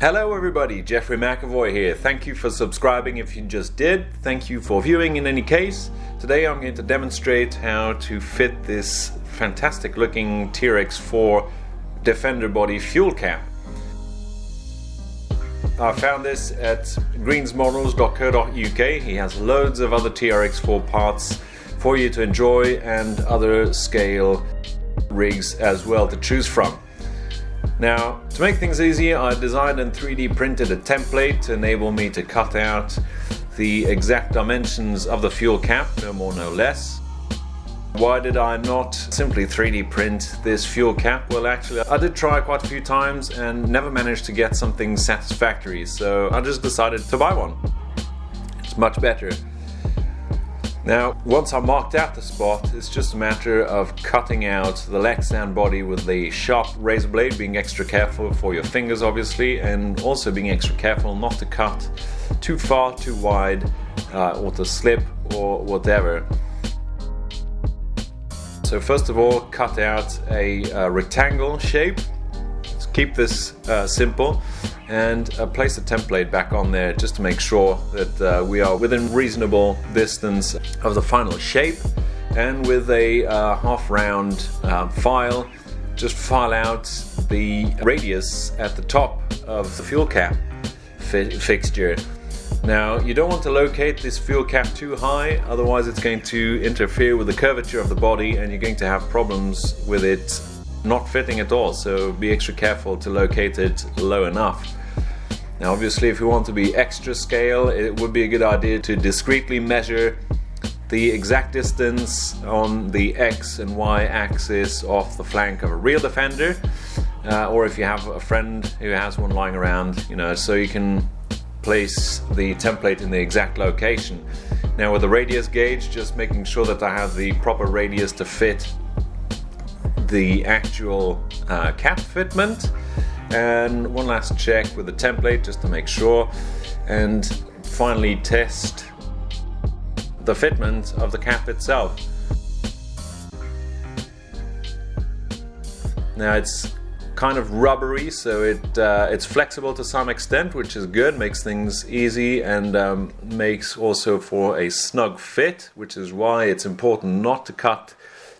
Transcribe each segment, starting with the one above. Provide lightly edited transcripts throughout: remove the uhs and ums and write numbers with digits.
Hello everybody, Jeffrey McAvoy here. Thank you for subscribing if you just did. Thank you for viewing in any case. Today I'm going to demonstrate how to fit this fantastic looking TRX-4 Defender body fuel cap. I found this at greensmodels.co.uk. He has loads of other TRX-4 parts for you to enjoy and other scale rigs as well to choose from. Now, to make things easier, I designed and 3D printed a template to enable me to cut out the exact dimensions of the fuel cap, no more no less. Why did I not simply 3D print this fuel cap? Well, actually I did try quite a few times and never managed to get something satisfactory, so I just decided to buy one. It's much better. Now, once I marked out the spot, it's just a matter of cutting out the legs and body with the sharp razor blade, being extra careful for your fingers obviously, and also being extra careful not to cut too far, too wide, or to slip or whatever. So first of all, cut out a rectangle shape. Let's keep this simple, and place the template back on there just to make sure that we are within reasonable distance of the final shape. And with a half round file, just file out the radius at the top of the fuel cap fixture. Now, you don't want to locate this fuel cap too high, otherwise it's going to interfere with the curvature of the body and you're going to have problems with it not fitting at all, so be extra careful to locate it low enough. Now obviously, if you want to be extra scale, it would be a good idea to discreetly measure the exact distance on the X and Y axis of the flank of a real Defender, or if you have a friend who has one lying around, so you can place the template in the exact location. Now with the radius gauge, just making sure that I have the proper radius to fit the actual cap fitment, and one last check with the template just to make sure, and finally test the fitment of the cap itself. Now it's kind of rubbery, so it's flexible to some extent, which is good, makes things easy, and makes also for a snug fit, which is why it's important not to cut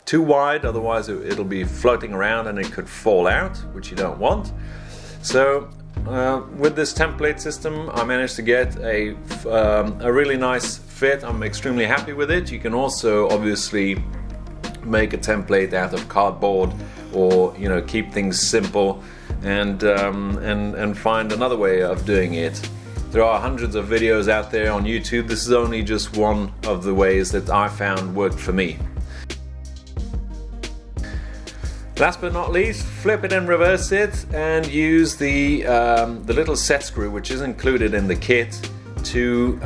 too wide, otherwise it'll be floating around and it could fall out, which you don't want. So with this template system I managed to get a really nice fit. I'm extremely happy with it. You can also obviously make a template out of cardboard, or keep things simple and find another way of doing it. There are hundreds of videos out there on YouTube. This is only just one of the ways that I found worked for me. Last but not least, flip it and reverse it, and use the little set screw which is included in the kit to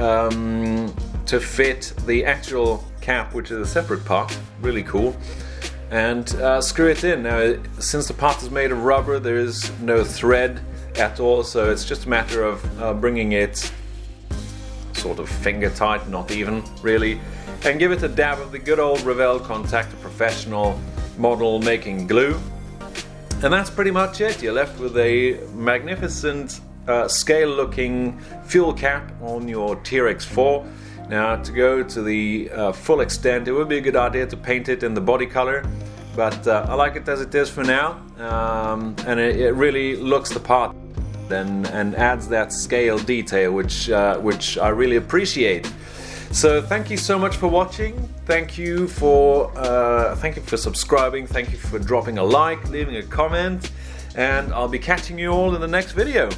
fit the actual cap, which is a separate part. Really cool. And screw it in. Now, since the part is made of rubber, there is no thread at all, so it's just a matter of bringing it sort of finger tight, not even really, and give it a dab of the good old Revell Contactor Professional model making glue, and that's pretty much it. You're left with a magnificent scale looking fuel cap on your TRX-4. Now, to go to the full extent, it would be a good idea to paint it in the body color, but I like it as it is for now, and it really looks the part and adds that scale detail which I really appreciate. So thank you so much for watching. Thank you for subscribing. Thank you for dropping a like, leaving a comment, and I'll be catching you all in the next video.